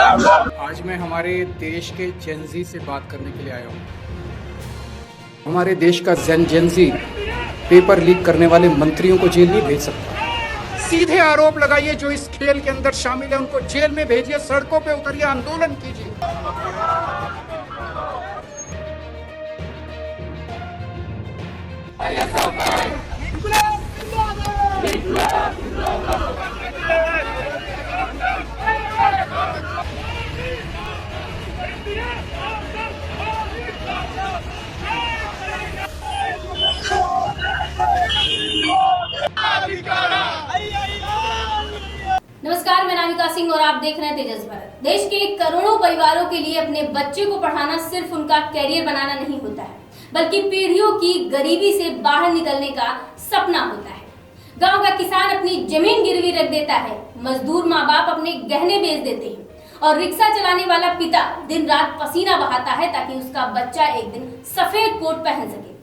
आज मैं हमारे देश के जेनजी से बात करने के लिए आया हूँ। हमारे देश का जेनजी पेपर लीक करने वाले मंत्रियों को जेल नहीं भेज सकता। सीधे आरोप लगाइए, जो इस खेल के अंदर शामिल है उनको जेल में भेजिए, सड़कों पे उतरिए, आंदोलन कीजिए। नमस्कार, मैं नामिका सिंह और आप देख रहे हैं तेजस भारत। देश के करोड़ों परिवारों के लिए अपने बच्चे को पढ़ाना सिर्फ उनका कैरियर बनाना नहीं होता है, बल्कि पीढ़ियों की गरीबी से बाहर निकलने का सपना होता है। गांव का किसान अपनी जमीन गिरवी रख देता है, मजदूर माँ बाप अपने गहने बेच देते हैं और रिक्शा चलाने वाला पिता दिन रात पसीना बहाता है ताकि उसका बच्चा एक दिन सफेद कोट पहन सके।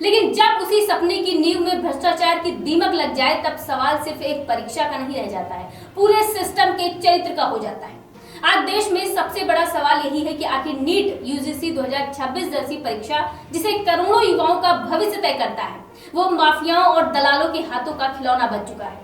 लेकिन जब उसी सपने की नींव में भ्रष्टाचार की दीमक लग जाए, तब सवाल सिर्फ एक परीक्षा का नहीं रह जाता है, पूरे सिस्टम के चरित्र का हो जाता है। आज देश में सबसे बड़ा सवाल यही है कि आखिर नीट यूजीसी 2026 जैसी परीक्षा, जिसे करोड़ों युवाओं का भविष्य तय करता है, वो माफियाओं और दलालों के हाथों का खिलौना बन चुका है।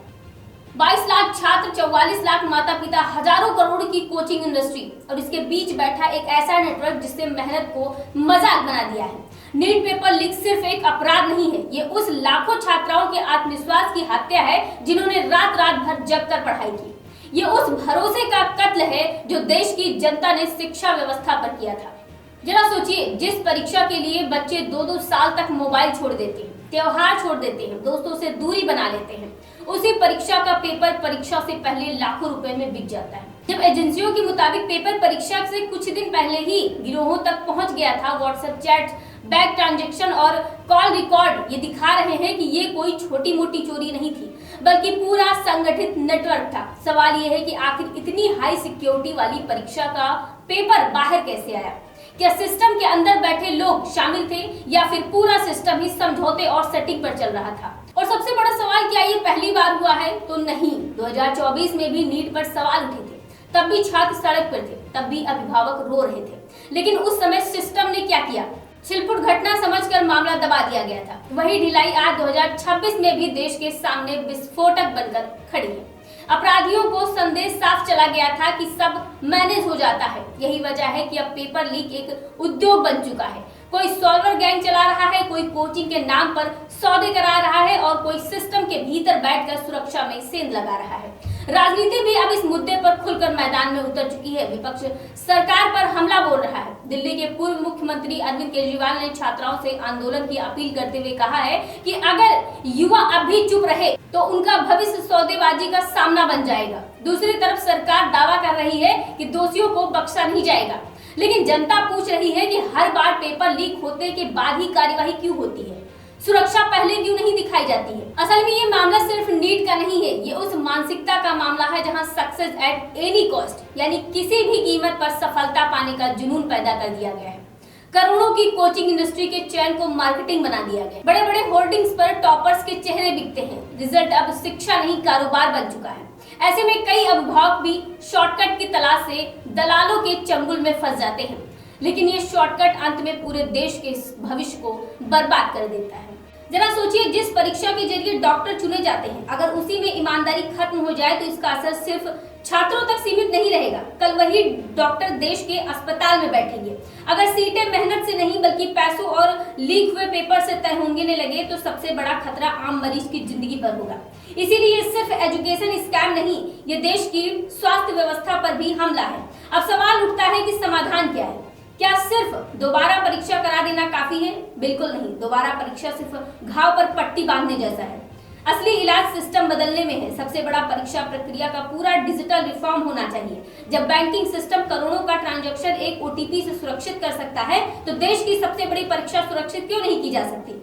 22 लाख छात्र, 44 लाख माता पिता, हजारों करोड़ की कोचिंग इंडस्ट्री और इसके बीच बैठा एक ऐसा नेटवर्क जिससे मेहनत को मजाक बना दिया है। नीट पेपर लीक सिर्फ एक अपराध नहीं है, ये उस लाखों छात्राओं के आत्मविश्वास की हत्या है जिन्होंने रात रात भर जगकर पढ़ाई की। ये उस भरोसे का कत्ल है जो देश की जनता ने शिक्षा व्यवस्था पर किया था। जरा सोचिए, जिस परीक्षा के लिए बच्चे 2-2 साल तक मोबाइल छोड़ देते हैं, त्योहार छोड़ देते हैं, दोस्तों से दूरी बना लेते हैं, उसी परीक्षा का पेपर परीक्षा से पहले लाखों रुपए में बिक जाता है। जब एजेंसियों के मुताबिक पेपर परीक्षा से कुछ दिन पहले ही गिरोहों तक पहुंच गया था, व्हाट्सएप चैट, बैंक ट्रांजैक्शन और कॉल रिकॉर्ड ये दिखा रहे हैं कि ये कोई छोटी मोटी चोरी नहीं थी, बल्कि पूरा संगठित नेटवर्क था। सवाल ये है कि आखिर इतनी हाई सिक्योरिटी वाली परीक्षा का पेपर बाहर कैसे आया? क्या सिस्टम के अंदर बैठे लोग शामिल थे या फिर पूरा सिस्टम ही समझौते और सेटिंग पर चल रहा था? और सबसे बड़ा सवाल, क्या ये पहली बार हुआ है? तो नहीं, 2024 में भी नीट पर सवाल उठे थे, तब भी छात्र सड़क पर थे, तब भी अभिभावक रो रहे थे। लेकिन उस समय सिस्टम ने क्या किया? छिलपुट घटना समझकर मामला दबा दिया गया था। वही ढिलाई आज 2026 में भी देश के सामने विस्फोटक बनकर खड़ी है। अपराधियों को संदेश साफ चला गया था कि सब मैनेज हो जाता है। यही वजह है कि अब पेपर लीक एक उद्योग बन चुका है। कोई सॉल्वर गैंग चला रहा है, कोई कोचिंग के नाम पर सौदे करा रहा है और कोई सिस्टम के भीतर बैठकर सुरक्षा में सेंध लगा रहा है। राजनीति भी अब इस मुद्दे पर खुलकर मैदान में उतर चुकी है। विपक्ष सरकार पर हमला बोल रहा है। दिल्ली के पूर्व मुख्यमंत्री अरविंद केजरीवाल ने छात्राओं से आंदोलन की अपील करते हुए कहा है कि अगर युवा अब भी चुप रहे तो उनका भविष्य सौदेबाजी का सामना बन जाएगा। दूसरी तरफ सरकार दावा कर रही है कि दोषियों को बख्शा नहीं जाएगा, लेकिन जनता पूछ रही है कि हर बार पेपर लीक होने के बाद ही कार्यवाही क्यों होती है? सुरक्षा पहले क्यों नहीं दिखाई जाती है? असल में ये मामला सिर्फ नीट का नहीं है, ये उस मानसिकता का मामला है जहां सक्सेस एट एनी कॉस्ट, यानी किसी भी कीमत पर सफलता पाने का जुनून पैदा कर दिया गया है। करोड़ों की कोचिंग इंडस्ट्री के चयन को मार्केटिंग बना दिया गया। बड़े बड़े होर्डिंग्स पर टॉपर्स के चेहरे बिकते हैं। रिजल्ट अब शिक्षा नहीं, कारोबार बन चुका है। ऐसे में कई अभिभावक भी शॉर्टकट की तलाश से दलालों के चंगुल में फंस जाते हैं, लेकिन ये शॉर्टकट अंत में पूरे देश के भविष्य को बर्बाद कर देता है। जरा सोचिए, जिस परीक्षा के जरिए डॉक्टर चुने जाते हैं, अगर उसी में ईमानदारी खत्म हो जाए तो इसका असर सिर्फ छात्रों तक सीमित नहीं रहेगा। कल वही डॉक्टर देश के अस्पताल में बैठेंगे। अगर सीटें मेहनत से नहीं बल्कि पैसों और लीक हुए पेपर से तय होंगे लगे तो सबसे बड़ा खतरा आम मरीज की जिंदगी पर होगा। इसीलिए सिर्फ एजुकेशन स्कैम नहीं, ये देश की स्वास्थ्य व्यवस्था पर भी हमला है। अब सवाल उठता है कि समाधान क्या है? क्या सिर्फ दोबारा परीक्षा करा देना काफी है? बिल्कुल नहीं। दोबारा परीक्षा सिर्फ घाव पर पट्टी बांधने जैसा है। असली इलाज सिस्टम बदलने में है। सबसे बड़ा परीक्षा प्रक्रिया का पूरा डिजिटल रिफॉर्म होना चाहिए। जब बैंकिंग सिस्टम करोड़ों का ट्रांजैक्शन एक ओटीपी से सुरक्षित कर सकता है, तो देश की सबसे बड़ी परीक्षा सुरक्षित क्यों नहीं की जा सकती?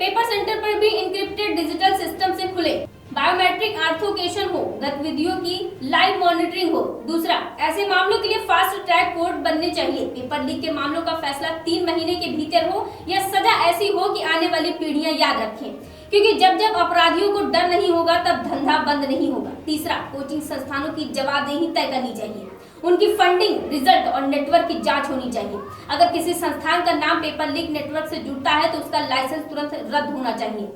पेपर सेंटर पर भी इंक्रिप्टेड डिजिटल सिस्टम से खुले, बायोमेट्रिक ऑथेंटिकेशन हो, गतिविधियों की लाइव मॉनिटरिंग हो। दूसरा, ऐसे मामलों के लिए फास्ट ट्रैक कोर्ट बनने चाहिए। पेपर लीक के मामलों का फैसला 3 महीने के भीतर हो या सजा ऐसी हो कि आने वाली पीढ़ियां याद रखें, क्योंकि जब जब अपराधियों को डर नहीं होगा तब धंधा बंद नहीं होगा। तीसरा, कोचिंग संस्थानों की जवाबदेही तय करनी चाहिए। उनकी फंडिंग, रिजल्ट और नेटवर्क की जांच होनी चाहिए। अगर किसी संस्थान का नाम पेपर लीक नेटवर्क से जुड़ता है तो उसका लाइसेंस तुरंत रद्द होना चाहिए।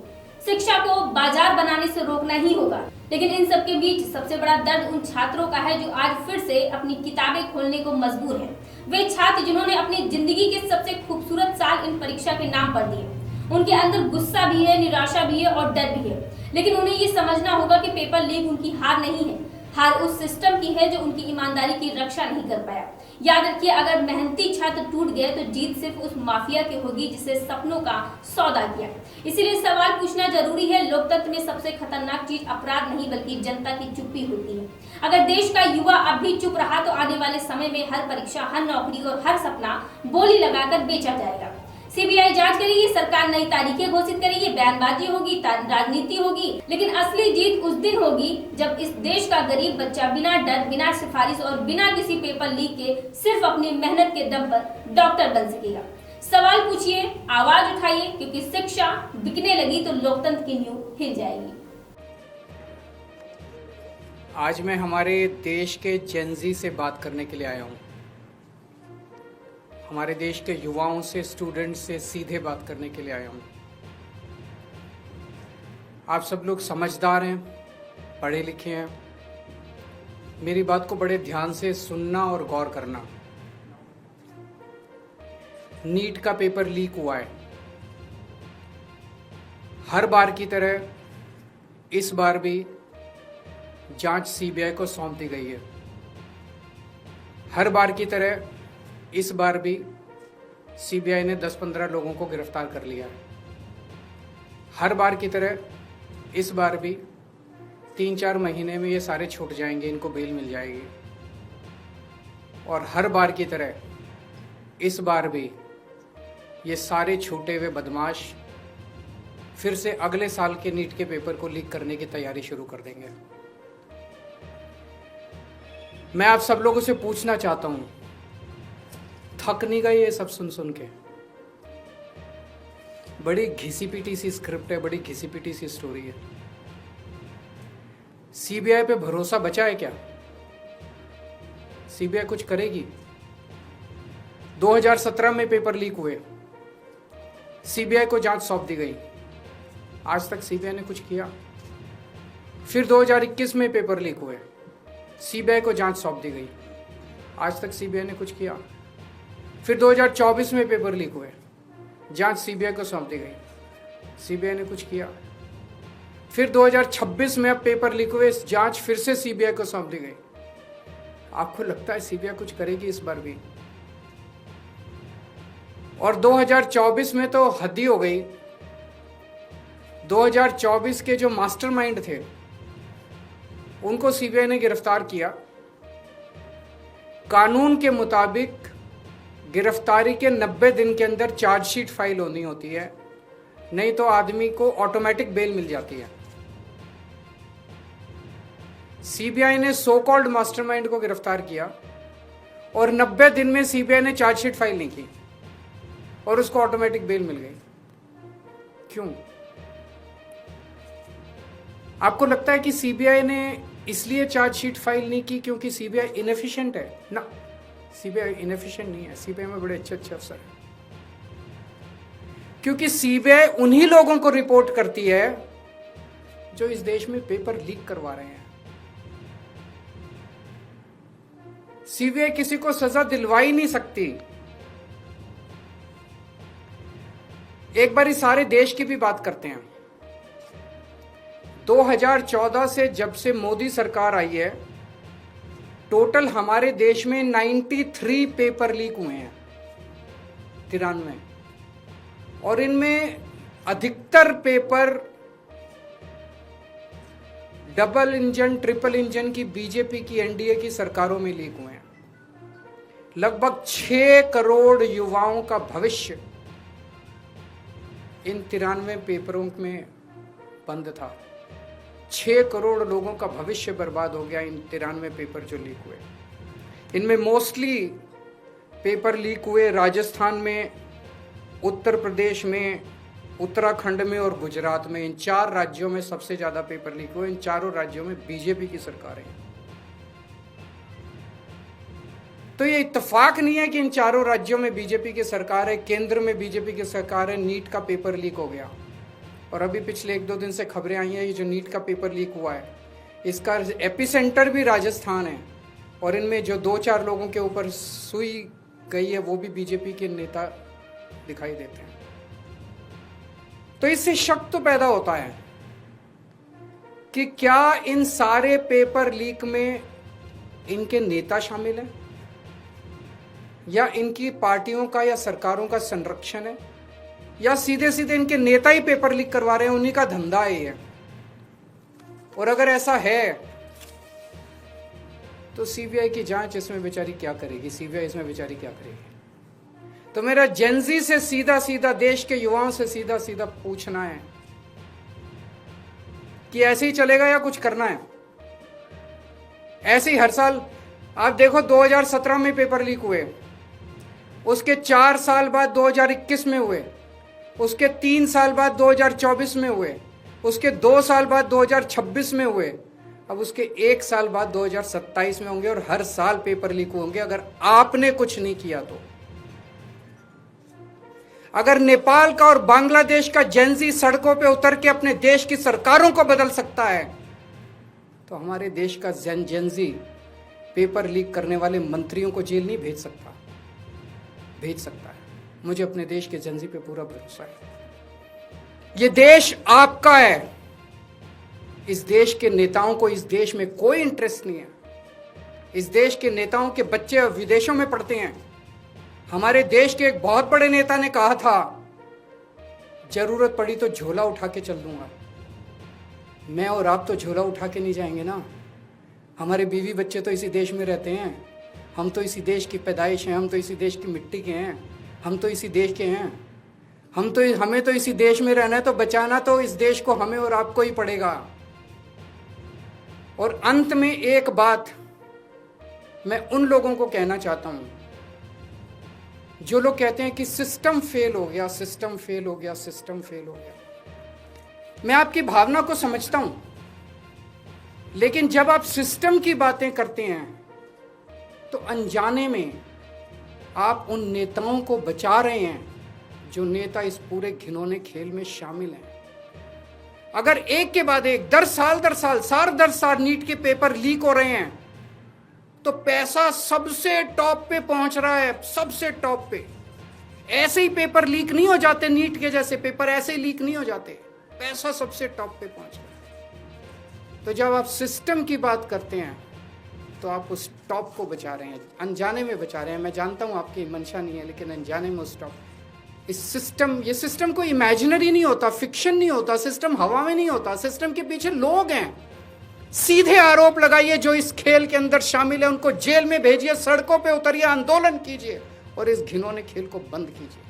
शिक्षा को बाजार बनाने से रोकना ही होगा। लेकिन इन सब के बीच सबसे बड़ा दर्द उन छात्रों का है जो आज फिर से अपनी किताबें खोलने को मजबूर हैं। वे छात्र जिन्होंने अपनी जिंदगी के सबसे खूबसूरत साल इन परीक्षा के नाम पर दिए। उनके अंदर गुस्सा भी है, निराशा भी है और डर भी है। लेकिन उन्हें ये समझना होगा कि पेपर लीक उनकी हार नहीं है, हार उस सिस्टम की है जो उनकी ईमानदारी की रक्षा नहीं कर पाया। याद रखिए, अगर मेहनती छात्र टूट गए तो जीत सिर्फ उस माफिया की होगी जिसे सपनों का सौदा किया। इसीलिए सवाल पूछना जरूरी है। लोकतंत्र में सबसे खतरनाक चीज अपराध नहीं बल्कि जनता की चुप्पी होती है। अगर देश का युवा अब भी चुप रहा तो आने वाले समय में हर परीक्षा, हर नौकरी और हर सपना बोली लगाकर बेचा जाएगा। सीबीआई जांच करेगी, सरकार नई तारीखें घोषित करेगी, बयानबाजी होगी, राजनीति होगी, लेकिन असली जीत उस दिन होगी जब इस देश का गरीब बच्चा बिना डर, बिना सिफारिश और बिना किसी पेपर लीक के सिर्फ अपनी मेहनत के दम पर डॉक्टर बन सकेगा। सवाल पूछिए, आवाज उठाइए, क्योंकि शिक्षा बिकने लगी तो लोकतंत्र की नींव हिल जाएगी। आज मैं हमारे देश के जेनजी से बात करने के लिए आया हूँ। हमारे देश के युवाओं से, स्टूडेंट्स से सीधे बात करने के लिए आया हूँ। आप सब लोग समझदार हैं, पढ़े लिखे हैं। मेरी बात को बड़े ध्यान से सुनना और गौर करना। नीट का पेपर लीक हुआ है। हर बार की तरह इस बार भी जांच सीबीआई को सौंप दी गई है। हर बार की तरह इस बार भी सीबीआई ने 10-15 लोगों को गिरफ्तार कर लिया है। हर बार की तरह इस बार भी 3-4 महीने में ये सारे छूट जाएंगे, इनको बेल मिल जाएगी। और हर बार की तरह इस बार भी ये सारे छूटे हुए बदमाश फिर से अगले साल के नीट के पेपर को लीक करने की तैयारी शुरू कर देंगे। मैं आप सब लोगों से पूछना चाहता हूं, थक नहीं गए ये सब सुन के? बड़ी घिसी पिटी सी स्क्रिप्ट है, बड़ी घिसी पिटी सी स्टोरी है। सीबीआई पे भरोसा बचा है क्या? सीबीआई कुछ करेगी? 2017 में पेपर लीक हुए, सीबीआई को जांच सौंप दी गई, आज तक सीबीआई ने कुछ किया। फिर 2021 में पेपर लीक हुए, सीबीआई को जांच सौंप दी गई, आज तक सीबीआई ने कुछ किया। फिर 2024 में पेपर लीक हुए, जांच सीबीआई को सौंप दी गई, सीबीआई ने कुछ किया। फिर 2026 में अब पेपर लीक हुए, जांच फिर से सीबीआई को सौंप दी गई। आपको लगता है सीबीआई कुछ करेगी इस बार भी? और 2024 में तो हद ही हो गई। 2024 के जो मास्टरमाइंड थे उनको सीबीआई ने गिरफ्तार किया। कानून के मुताबिक गिरफ्तारी के 90 दिन के अंदर चार्जशीट फाइल होनी होती है, नहीं तो आदमी को ऑटोमेटिक बेल मिल जाती है। सीबीआई ने सो कॉल्ड मास्टरमाइंड को गिरफ्तार किया और 90 दिन में सीबीआई ने चार्जशीट फाइल नहीं की और उसको ऑटोमेटिक बेल मिल गई। क्यों? आपको लगता है कि सीबीआई ने इसलिए चार्जशीट फाइल नहीं की क्योंकि सीबीआई इनएफिशिएंट है? ना, सीबीआई इनएफिशिएंट नहीं है। सीबीआई में बड़े अच्छे अफसर हैं, क्योंकि सीबीआई उन्हीं लोगों को रिपोर्ट करती है जो इस देश में पेपर लीक करवा रहे हैं। सीबीआई किसी को सजा दिलवा ही नहीं सकती। एक बार इस सारे देश की भी बात करते हैं। 2014 से जब से मोदी सरकार आई है, टोटल हमारे देश में 93 पेपर लीक हुए हैं, 93, और इनमें अधिकतर paper double engine, triple engine की बीजेपी की, एनडीए की सरकारों में लीक हुए हैं। लगभग 6 करोड़ युवाओं का भविष्य इन 93 पेपरों में बंद था। 6 करोड़ लोगों का भविष्य बर्बाद हो गया इन 93 पेपर जो लीक हुए। इनमें मोस्टली पेपर लीक हुए राजस्थान में, उत्तर प्रदेश में, उत्तराखंड में और गुजरात में। इन 4 राज्यों में सबसे ज्यादा पेपर लीक हुए। इन चारों राज्यों में बीजेपी की सरकार है। तो ये इत्तेफाक नहीं है कि इन चारों राज्यों में बीजेपी की सरकार है, केंद्र में बीजेपी की सरकार है, नीट का पेपर लीक हो गया। और अभी पिछले 1-2 दिन से खबरें आई हैं, ये जो नीट का पेपर लीक हुआ है इसका एपिसेंटर भी राजस्थान है, और इनमें जो 2-4 लोगों के ऊपर सुई गई है वो भी बीजेपी के नेता दिखाई देते हैं। तो इससे शक तो पैदा होता है कि क्या इन सारे पेपर लीक में इनके नेता शामिल हैं, या इनकी पार्टियों का या सरकारों का संरक्षण है, या सीधे सीधे इनके नेता ही पेपर लीक करवा रहे हैं, उन्हीं का धंधा है ये। और अगर ऐसा है तो सीबीआई की जांच इसमें बेचारी क्या करेगी, सीबीआई इसमें बेचारी क्या करेगी। तो मेरा जेनजी से सीधा सीधा, देश के युवाओं से सीधा सीधा पूछना है कि ऐसे ही चलेगा या कुछ करना है। ऐसे ही हर साल आप देखो, 2017 में पेपर लीक हुए, उसके 4 साल बाद 2021 में हुए, उसके 3 साल बाद 2024 में हुए, उसके 2 साल बाद 2026 में हुए, अब उसके 1 साल बाद 2027 में होंगे, और हर साल पेपर लीक होंगे अगर आपने कुछ नहीं किया तो। अगर नेपाल का और बांग्लादेश का जेनजी सड़कों पे उतर के अपने देश की सरकारों को बदल सकता है, तो हमारे देश का जेनजी पेपर लीक करने वाले मंत्रियों को जेल नहीं भेज सकता है। मुझे अपने देश के जेनजी पे पूरा भरोसा है। ये देश आपका है। इस देश के नेताओं को इस देश में कोई इंटरेस्ट नहीं है। इस देश के नेताओं के बच्चे विदेशों में पढ़ते हैं। हमारे देश के एक बहुत बड़े नेता ने कहा था, जरूरत पड़ी तो झोला उठा के चल दूंगा। मैं और आप तो झोला उठा के नहीं जाएंगे ना। हमारे बीवी बच्चे तो इसी देश में रहते हैं। हम तो इसी देश की पैदाइश हैं, हम तो इसी देश की मिट्टी के हैं, हम तो इसी देश के हैं। हमें तो इसी देश में रहना है, तो बचाना तो इस देश को हमें और आपको ही पड़ेगा। और अंत में एक बात मैं उन लोगों को कहना चाहता हूं जो लोग कहते हैं कि सिस्टम फेल हो गया, सिस्टम फेल हो गया, सिस्टम फेल हो गया। मैं आपकी भावना को समझता हूं, लेकिन जब आप सिस्टम की बातें करते हैं तो अनजाने में आप उन नेताओं को बचा रहे हैं जो नेता इस पूरे घिनौने खेल में शामिल हैं। अगर एक के बाद एक दर साल नीट के पेपर लीक हो रहे हैं, तो पैसा सबसे टॉप पे पहुंच रहा है, सबसे टॉप पे। ऐसे ही पेपर लीक नहीं हो जाते, नीट के जैसे पेपर ऐसे ही लीक नहीं हो जाते, पैसा सबसे टॉप पे पहुंच रहा है। तो जब आप सिस्टम की बात करते हैं तो आप उस टॉप को बचा रहे हैं, अनजाने में बचा रहे हैं। मैं जानता हूं आपकी मंशा नहीं है, लेकिन अनजाने में उस टॉप, ये सिस्टम कोई इमेजिनरी नहीं होता, फिक्शन नहीं होता, सिस्टम हवा में नहीं होता। सिस्टम के पीछे लोग हैं। सीधे आरोप लगाइए जो इस खेल के अंदर शामिल है, उनको जेल में भेजिए, सड़कों पे उतरिए, आंदोलन कीजिए और इस घिनौने खेल को बंद कीजिए।